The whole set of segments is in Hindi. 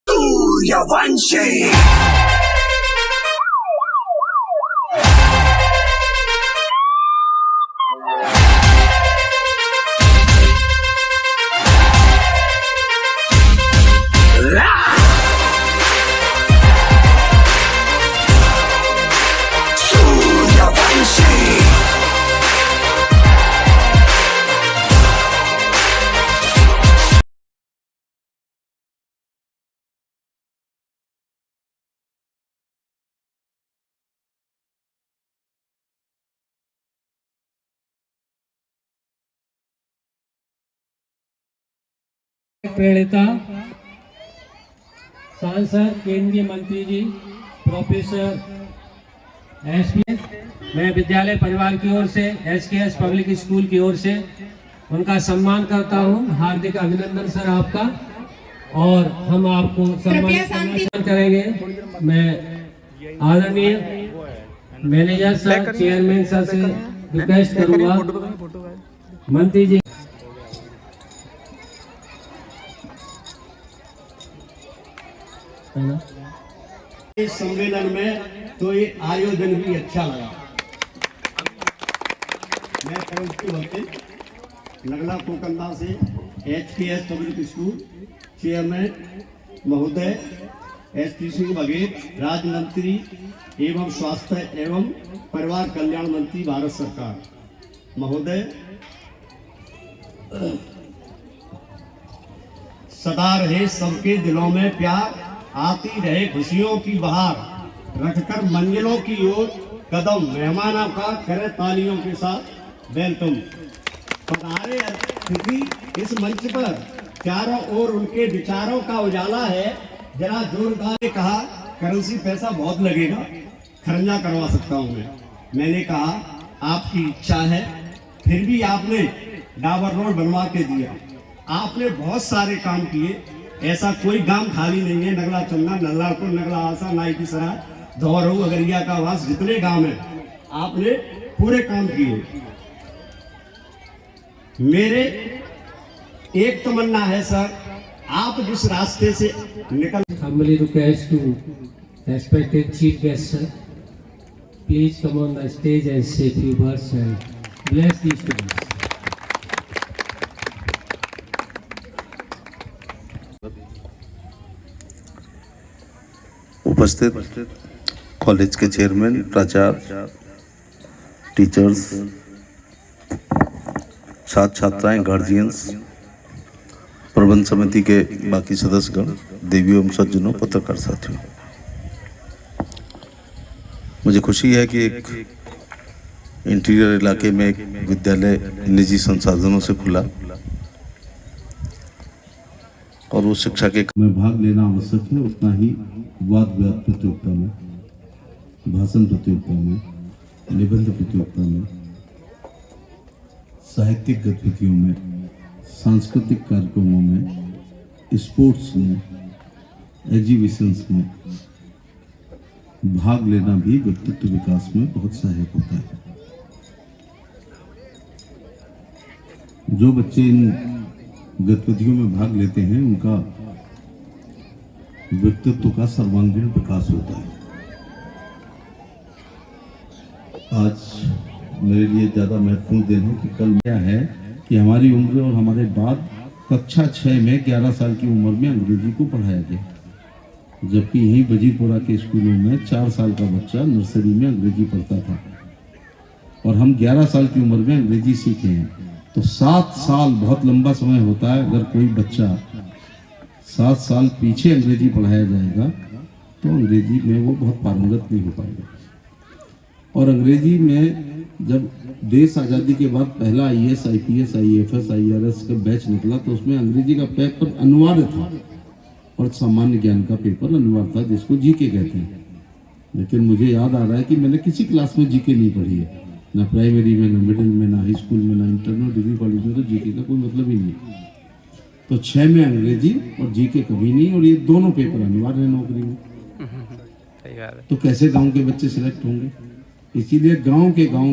सूर्यवंशी प्रणेता सांसद केंद्रीय मंत्री जी प्रोफेसर एसपी, मैं विद्यालय परिवार की ओर से एसकेएस पब्लिक स्कूल की ओर से उनका सम्मान करता हूं। हार्दिक अभिनंदन सर आपका। और हम आपको सम्मान करेंगे। मैं आदरणीय मैनेजर सर, चेयरमैन सर से रिक्वेस्ट करूंगा, मंत्री जी इस सम्मेलन में तो ये आयोजन भी अच्छा लगा। मैं करंसी वकील नगला कोकंदा से एचकेएस पब्लिक स्कूल चेयरमैन महोदय एसपी सिंह बघेल, राज्य मंत्री एवं स्वास्थ्य एवं परिवार कल्याण मंत्री भारत सरकार महोदय, सदा रहे सबके दिलों में प्यार, आती रहे खुशियों की बहार, रखकर मंजिलों की ओर कदम, मेहमानों का करे तालियों के साथ वेलकम। पधारे अतिथि इस मंच पर, चारों ओर उनके विचारों का उजाला है। जरा जोरदार कहा, करेंसी पैसा बहुत लगेगा, खर्चा करवा सकता हूँ मैंने कहा आपकी इच्छा है, फिर भी आपने डाबर रोड बनवा के दिया। आपने बहुत सारे काम किए, ऐसा कोई गांव खाली नहीं है। नगला चन्ना, नल्लापुर, नगला आसा, नाई की सराय, धौरहू, अगरिया का वास, जितने गांव हैं आपने पूरे काम किए। मेरे एक तमन्ना है सर, आप जिस रास्ते से निकल। Humbly request to respected chief guest sir, please come on the stage and say few words and bless these students. उपस्थित कॉलेज के चेयरमैन, प्राचार्य, टीचर्स, छात्र छात्राएं, गार्जियंस, प्रबंध समिति के बाकी सदस्यगण, देवियों एवं सज्जनों, पत्रकार साथियों, मुझे खुशी है कि एक इंटीरियर इलाके में एक विद्यालय निजी संसाधनों से खुला और वो शिक्षा के में भाग लेना आवश्यक है, उतना ही वाद विवाद प्रतियोगिता में, भाषण प्रतियोगिता में, निबंध प्रतियोगिता में, साहित्यिक गतिविधियों में, सांस्कृतिक कार्यक्रमों में, स्पोर्ट्स में, एग्जीबिशंस में भाग लेना भी व्यक्तित्व विकास में बहुत सहायक होता है। जो बच्चे इन गतिविधियों में भाग लेते हैं उनका व्यक्तित्व का सर्वांगीण विकास होता है। आज मेरे लिए ज्यादा महत्वपूर्ण दिन है कि कल क्या है कि हमारी उम्र और हमारे बाद कक्षा 6 में 11 साल की उम्र में अंग्रेजी को पढ़ाया गया, जबकि यही बजीरपुरा के स्कूलों में 4 साल का बच्चा नर्सरी में अंग्रेजी पढ़ता था और हम 11 साल की उम्र में अंग्रेजी सीखे हैं। तो 7 साल बहुत लंबा समय होता है। अगर कोई बच्चा 7 साल पीछे अंग्रेजी पढ़ाया जाएगा तो अंग्रेजी में वो बहुत पारंगत नहीं हो पाएगा। और अंग्रेजी में जब देश आज़ादी के बाद पहला IAS, IPS, IAFS, IRS का बैच निकला तो उसमें अंग्रेजी का पेपर अनिवार्य था और सामान्य ज्ञान का पेपर अनिवार्य था, जिसको जीके कहते हैं। लेकिन मुझे याद आ रहा है कि मैंने किसी क्लास में जीके नहीं पढ़ी है, ना प्राइमरी में, ना मिडिल में, ना हाई स्कूल में, ना इंटर में, डिग्री कॉलेज में तो जीके का कोई मतलब ही नहीं। तो 6 में अंग्रेजी और जीके कभी नहीं, और ये दोनों पेपर अनिवार्य है नौकरी में। तो कैसे गांव के बच्चे सिलेक्ट होंगे? इसीलिए गांव के गांव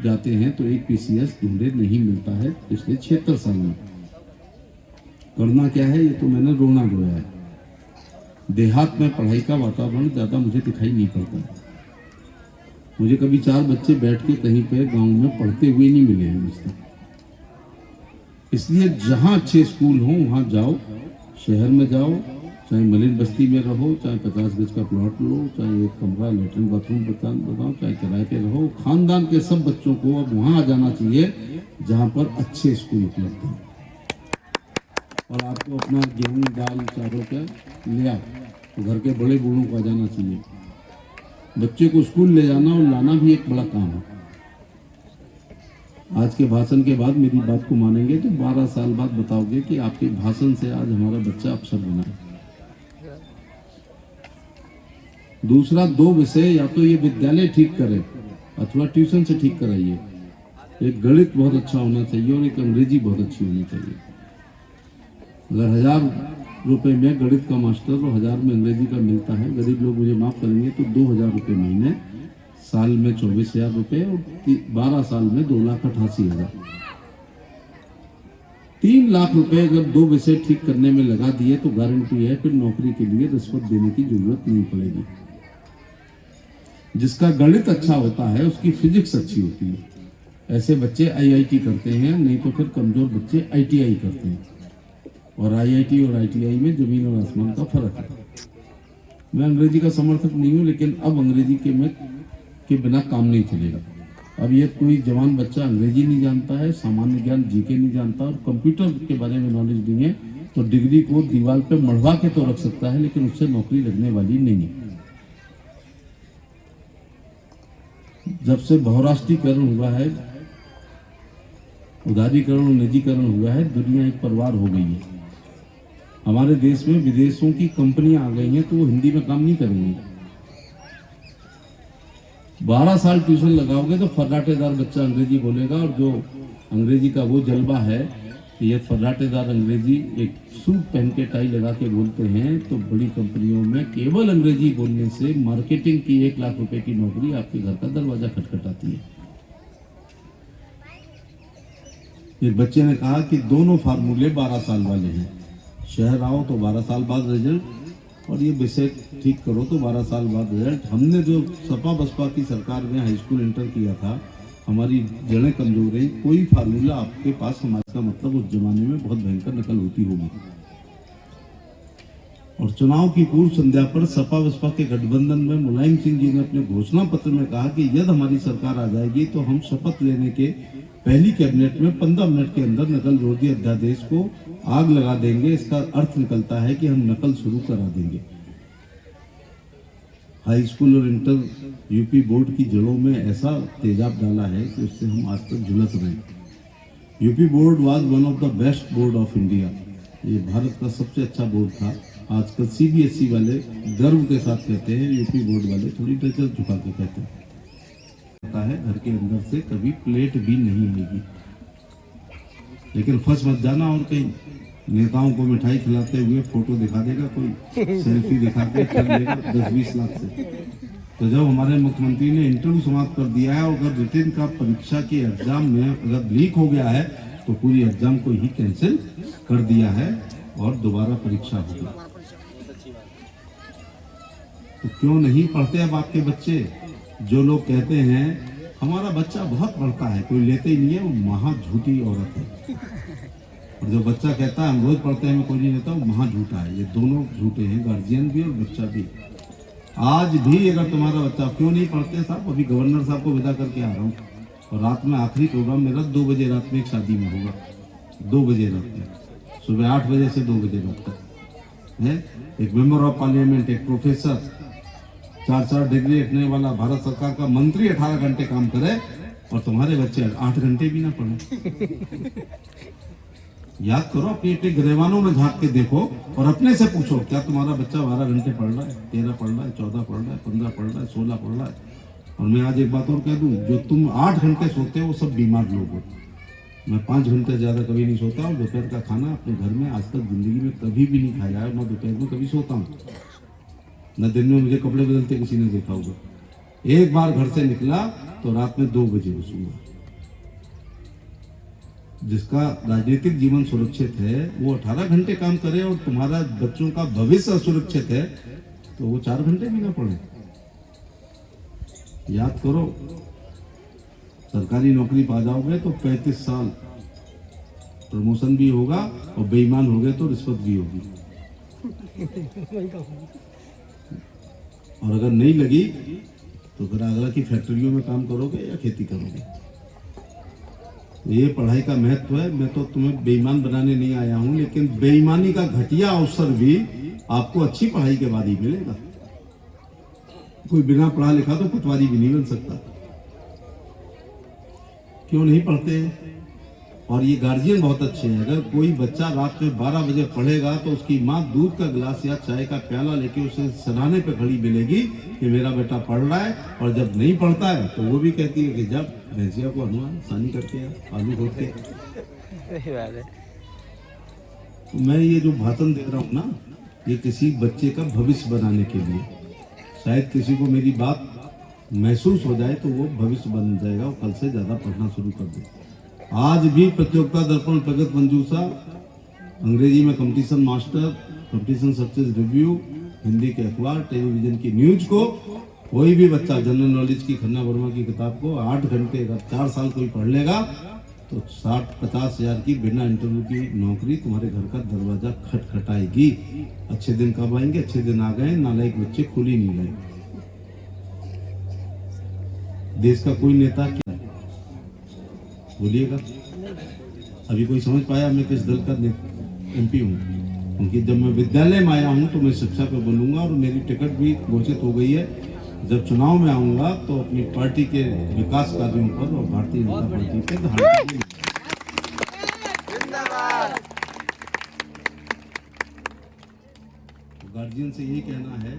जाते हैं तो एक PCS ढूंढे नहीं मिलता है पिछले 76 साल में। करना क्या है, ये तो मैंने रोना रोया है। देहात में पढ़ाई का वातावरण ज़्यादा मुझे दिखाई नहीं पड़ता है। मुझे कभी 4 बच्चे बैठ के कहीं पे गांव में पढ़ते हुए नहीं मिले हैं मुझ तक। इसलिए जहाँ अच्छे स्कूल हों वहाँ जाओ, शहर में जाओ, चाहे मलिन बस्ती में रहो, चाहे 50 गज का प्लॉट लो, चाहे एक कमरा लेटरिन बाथरूम बताओ, चाहे किराए पे रहो, खानदान के सब बच्चों को अब वहाँ आ जाना चाहिए जहाँ पर अच्छे स्कूल उपलब्ध हैं। और आपको अपना गेहूँ दाल चारों का ले आओ तो घर के बड़े बूढ़ों को आ जाना चाहिए। बच्चे को स्कूल ले जाना और लाना भी एक बड़ा काम है। आज के भाषण के बाद मेरी बात को मानेंगे तो 12 साल बाद बताओगे कि आपके भाषण से आज हमारा बच्चा अफसर बना है। दूसरा, 2 विषय या तो ये विद्यालय ठीक करे अथवा ट्यूशन से ठीक कराइए। एक गणित बहुत अच्छा होना चाहिए और एक अंग्रेजी बहुत अच्छी होनी चाहिए। अगर 1000 रुपए में गणित का मास्टर और 1000 में अंग्रेजी का मिलता है, गरीब लोग मुझे माफ करेंगे, तो 2000 रुपये महीने, साल में 24,000 रुपये और 12 साल में 2,88,000। 3 लाख रुपए अगर 2 विषय ठीक करने में लगा दिए तो गारंटी है फिर नौकरी के लिए रिश्वत देने की जरूरत नहीं पड़ेगी। जिसका गणित अच्छा होता है उसकी फिजिक्स अच्छी होती है। ऐसे बच्चे IIT करते हैं, नहीं तो फिर कमजोर बच्चे ITI करते हैं। और IIT और ITI में जमीन और आसमान का फर्क है। मैं अंग्रेजी का समर्थक नहीं हूँ, लेकिन अब अंग्रेजी के बिना काम नहीं चलेगा। अब ये कोई जवान बच्चा अंग्रेजी नहीं जानता है, सामान्य ज्ञान GK नहीं जानता और कंप्यूटर के बारे में नॉलेज नहीं है, तो डिग्री को दीवार पे मढ़वा के तो रख सकता है, लेकिन उससे नौकरी लगने वाली नहीं है। जब से बहुराष्ट्रीयकरण हुआ है, उदारीकरण और निजीकरण हुआ है, दुनिया एक परिवार हो गई है। हमारे देश में विदेशों की कंपनियां आ गई हैं तो वो हिंदी में काम नहीं करेंगी। 12 साल ट्यूशन लगाओगे तो फर्राटेदार बच्चा अंग्रेजी बोलेगा, और जो अंग्रेजी का वो जलवा है कि ये फर्राटेदार अंग्रेजी एक सूट पहन के टाई लगा के बोलते हैं, तो बड़ी कंपनियों में केवल अंग्रेजी बोलने से मार्केटिंग की 1 लाख रुपए की नौकरी आपके घर का दरवाजा खटखटाती है। एक बच्चे ने कहा कि दोनों फार्मूले 12 साल वाले हैं। शहर आओ तो 12 साल बाद रिजल्ट, और ये विषय ठीक करो तो 12 साल बाद रिजल्ट। हमने जो सपा बसपा की सरकार में हाई स्कूल इंटर किया था, हमारी जड़ें कमजोर रही। कोई फार्मूला आपके पास हमारे का मतलब उस जमाने में बहुत भयंकर नकल होती होगी। और चुनाव की पूर्व संध्या पर सपा बसपा के गठबंधन में मुलायम सिंह जी ने अपने घोषणा पत्र में कहा कि यदि हमारी सरकार आ जाएगी तो हम शपथ लेने के पहली कैबिनेट में 15 मिनट के अंदर नकल विरोधी अध्यादेश को आग लगा देंगे। इसका अर्थ निकलता है कि हम नकल शुरू करा देंगे। हाई स्कूल और इंटर यूपी बोर्ड की जड़ों में ऐसा तेजाब डाला है कि उससे हम आज तक झुलस रहे हैं। UP board was one of the best board of India. ये भारत का सबसे अच्छा बोर्ड था। आजकल CBSE वाले गर्व के साथ कहते हैं, यूपी बोर्ड वाले थोड़ी नजर झुका के कहते हैं। है घर के अंदर से कभी प्लेट भी नहीं आएगी। लेकिन फंस मत जाना, और कहीं नेताओं को मिठाई खिलाते हुए फोटो दिखा देगा कोई, सेल्फी दिखा के कर लेगा 10-20 लाख से। तो जब हमारे मुख्यमंत्री ने इंटरव्यू समाप्त कर दिया है, और अगर रिटर्न का परीक्षा के एग्जाम में अगर लीक हो गया है तो पूरी एग्जाम को ही कैंसिल कर दिया है और दोबारा परीक्षा होगी। तो क्यों नहीं पढ़ते अब आपके बच्चे? जो लोग कहते हैं हमारा बच्चा बहुत पढ़ता है, कोई लेते ही नहीं है, वो महा झूठी औरत है। और जो बच्चा कहता है हम रोज पढ़ते हैं, कोई नहीं लेता, वो महा झूठा है। ये दोनों झूठे हैं, गार्जियन भी और बच्चा भी। आज भी अगर तुम्हारा बच्चा, क्यों नहीं पढ़ते साहब? अभी गवर्नर साहब को विदा करके आ रहा हूँ, और रात में आखिरी प्रोग्राम मेरा 2 बजे रात में एक शादी में होगा। 2 बजे रात में, सुबह 8 बजे से 2 बजे रात तक है। एक मेंबर ऑफ पार्लियामेंट, एक प्रोफेसर, 4 डिग्री रखने वाला भारत सरकार का मंत्री 18 घंटे काम करे, और तुम्हारे बच्चे 8 घंटे भी ना पढ़े। याद करो, अपनी अपने गिरेवानों में झांक के देखो और अपने से पूछो, क्या तुम्हारा बच्चा 12 घंटे पढ़ रहा है, 13 पढ़ रहा है, 14 पढ़ रहा है, 15 पढ़ रहा है, 16 पढ़ रहा है? और मैं आज एक बात और कह दूं, जो तुम 8 घंटे सोते हो वो सब बीमार लोग हो। मैं 5 घंटे ज्यादा कभी नहीं सोता, और दोपहर का खाना अपने घर में आज तक जिंदगी में कभी भी नहीं खाया है। मैं दोपहर में कभी सोता हूँ, न दिन में मुझे कपड़े बदलते किसी ने देखा होगा। एक बार घर से निकला तो रात में 2 बजे घुसूंगा। जिसका राजनीतिक जीवन सुरक्षित है वो 18 घंटे काम करे और तुम्हारा बच्चों का भविष्य असुरक्षित है तो वो 4 घंटे भी ना पढ़े। याद करो, सरकारी नौकरी पा जाओगे तो 35 साल प्रमोशन भी होगा और बेईमान हो गए तो रिश्वत भी होगी। और अगर नहीं लगी तो फिर अगला की फैक्ट्रियों में काम करोगे या खेती करोगे। ये पढ़ाई का महत्व है। मैं तो तुम्हें बेईमान बनाने नहीं आया हूं, लेकिन बेईमानी का घटिया अवसर भी आपको अच्छी पढ़ाई के बाद ही मिलेगा। कोई बिना पढ़ा लिखा तो पटवारी भी नहीं बन सकता। क्यों नहीं पढ़ते? और ये गार्जियन बहुत अच्छे हैं। अगर कोई बच्चा रात में 12 बजे पढ़ेगा तो उसकी माँ दूध का गिलास या चाय का प्याला लेके उसे सराहने पे खड़ी मिलेगी कि मेरा बेटा पढ़ रहा है। और जब नहीं पढ़ता है तो वो भी कहती है कि जब भैंसिया को हनुमान सानी करके आलू खोद के। तो मैं ये जो भाषण दे रहा हूँ ना, ये किसी बच्चे का भविष्य बनाने के लिए। शायद किसी को मेरी बात महसूस हो जाए तो वो भविष्य बन जाएगा, वो कल से ज्यादा पढ़ना शुरू कर दे। आज भी प्रतियोगिता दर्पण, प्रगत मंजूषा, अंग्रेजी में competition master, competition success review, Hindi के अखबार, टेलीविजन की न्यूज को कोई भी बच्चा जनरल नॉलेज की खन्ना वर्मा की किताब को 8 घंटे अगर 4 साल कोई पढ़ लेगा तो 60-50 हजार की बिना इंटरव्यू की नौकरी तुम्हारे घर का दरवाजा खटखटाएगी। अच्छे दिन कब आएंगे? अच्छे दिन आ गए, नालायक बच्चे खुल ही नहीं गए। देश का कोई नेता क्या बोलिएगा? अभी कोई समझ पाया मैं किस दल का एमपी हूँ? क्योंकि जब मैं विद्यालय में आया हूँ तो मैं शिक्षा पे बोलूंगा और मेरी टिकट भी घोषित हो गई है। जब चुनाव में आऊंगा तो अपनी पार्टी के विकास कार्यों पर और भारतीय जनता पार्टी पे गार्जियन से यही कहना है।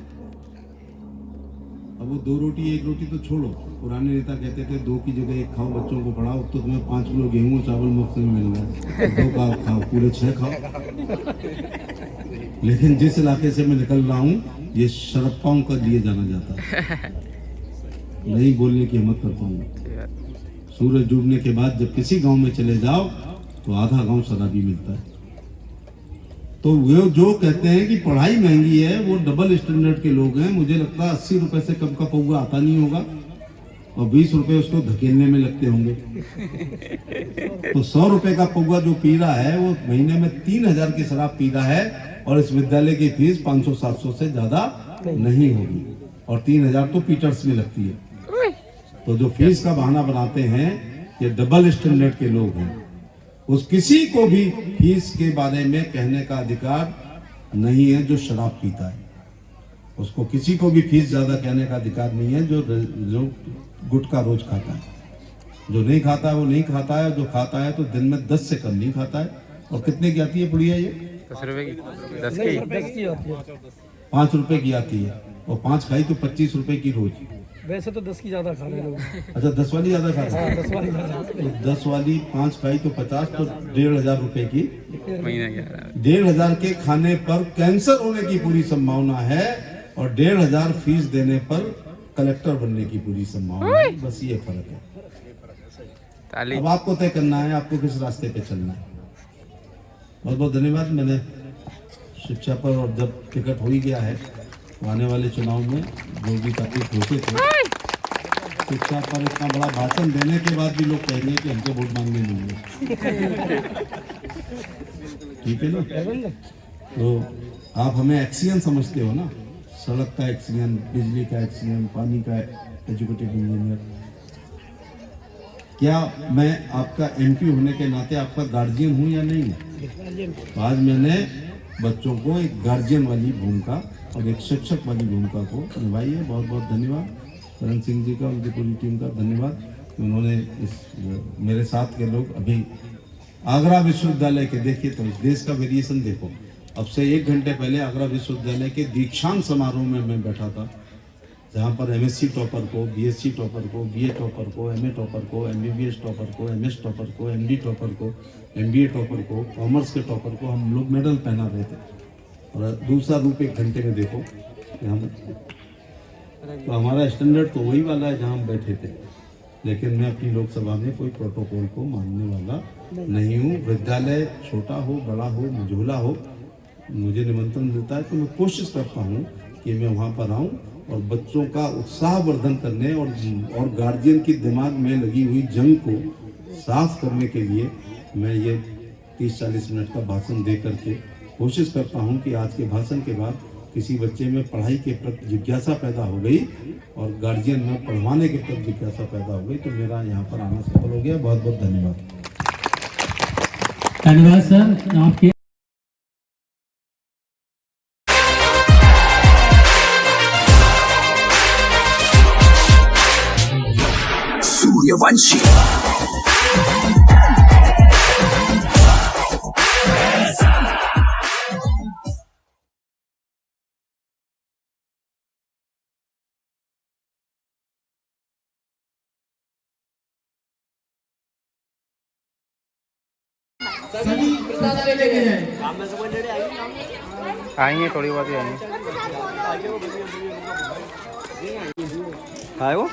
अब वो 2 रोटी 1 रोटी तो छोड़ो, पुराने नेता कहते थे 2 की जगह 1 खाओ, बच्चों को पढ़ाओ। तो तुम्हें 5 किलो गेहूं चावल मुफ्त में मिल रहा है, 2 का खाओ, पूरे 6 खाओ। लेकिन जिस इलाके से मैं निकल रहा हूँ ये शरप्पाओं का लिए जाना जाता है। नहीं बोलने की हिम्मत करता हूँ। सूरज डूबने के बाद जब किसी गांव में चले जाओ तो आधा गांव शराबी मिलता है। तो वो जो कहते हैं कि पढ़ाई महंगी है वो डबल स्टैंडर्ड के लोग हैं। मुझे लगता है 80 रुपए से कम का पौवा आता नहीं होगा और 20 रुपए उसको धकेलने में लगते होंगे। तो 100 रुपए का पौवा जो पी रहा है वो महीने में 3000 की शराब पी रहा है और इस विद्यालय की फीस 500-700 से ज्यादा नहीं होगी और 3000 तो पीटर्स में लगती है। तो जो फीस का बहाना बनाते हैं ये डबल स्टैंडर्ड के लोग हैं। उस किसी को भी फीस के बारे में कहने का अधिकार नहीं है जो शराब पीता है। उसको किसी को भी फीस ज्यादा कहने का अधिकार नहीं है जो गुटखा रोज खाता है। जो नहीं खाता है वो नहीं खाता है, जो खाता है तो दिन में 10 से कम नहीं खाता है। और कितने की आती है पुड़िया? ये 10 रुपए की, 10 की 5 रुपए की आती है और 5 खाई तो 25 रुपए की रोज। वैसे तो 10 की ज्यादा खा रहे लोग। अच्छा 10 वाली ज्यादा खा रहे हैं। 10 वाली ज्यादा। तो 10 वाली 5 खाई तो 50 तो 1500 रुपए की। महीना क्या? 1500 के खाने पर कैंसर होने की पूरी संभावना है और 1500 फीस देने पर कलेक्टर बनने की पूरी संभावना है। बस ये फर्क है। अब आपको तय करना है आपको किस रास्ते पे चलना है। बहुत बहुत धन्यवाद। मैंने शिक्षा पर और जब टिकट हो ही गया है तो आने वाले चुनाव में जो भी तारीख घोषित है शिक्षा पर इतना बड़ा भाषण देने के बाद भी लोग कहेंगे कि हमको वोट मांगने नहीं है। ठीक है ना? तो आप हमें एक्सीडेंट समझते हो ना, सड़क का एक्सीडेंट, बिजली का एक्सीडेंट, पानी का, एजुकेटेड इंजीनियर। क्या मैं आपका एमपी होने के नाते आपका गार्जियन हूँ या नहीं? तो आज मैंने बच्चों को एक गार्जियन वाली भूमिका और एक शिक्षक वाली भूमिका को निभाई है। बहुत बहुत धन्यवाद करण सिंह जी का, उनकी पूरी टीम का धन्यवाद। उन्होंने इस मेरे साथ के लोग अभी आगरा विश्वविद्यालय के देखिए तो इस देश का वेरिएशन देखो। अब से 1 घंटे पहले आगरा विश्वविद्यालय के दीक्षांत समारोह में मैं बैठा था जहाँ पर एमएससी टॉपर को, बीएससी टॉपर को, बीए टॉपर को, एमए टॉपर को, एमबीबीएस टॉपर को, एमएस टॉपर को, एमडी टॉपर को, एमबीए टॉपर को, कॉमर्स के टॉपर को हम लोग मेडल पहना रहे थे। और दूसरा रूप 1 घंटे में देखो हम तो हमारा स्टैंडर्ड तो वही वाला है जहाँ हम बैठे थे। लेकिन मैं अपनी लोकसभा में कोई प्रोटोकॉल को मानने वाला नहीं हूँ। विद्यालय छोटा हो, बड़ा हो, मझोला हो, मुझे निमंत्रण देता है तो मैं कोशिश करता हूँ कि मैं वहाँ पर आऊँ और बच्चों का उत्साहवर्धन करने और गार्जियन की दिमाग में लगी हुई जंग को साफ करने के लिए मैं ये 30-40 मिनट का भाषण दे करके कोशिश करता हूँ कि आज के भाषण के बाद किसी बच्चे में पढ़ाई के प्रति जिज्ञासा पैदा हो गई और गार्जियन में पढ़वाने के प्रति जिज्ञासा पैदा हो गई, तो मेरा यहाँ पर आना सफल हो गया। बहुत बहुत धन्यवाद। धन्यवाद सर आपके। सूर्यवंशी आएंगे थोड़ी बहुत ही आएंगे। आए वो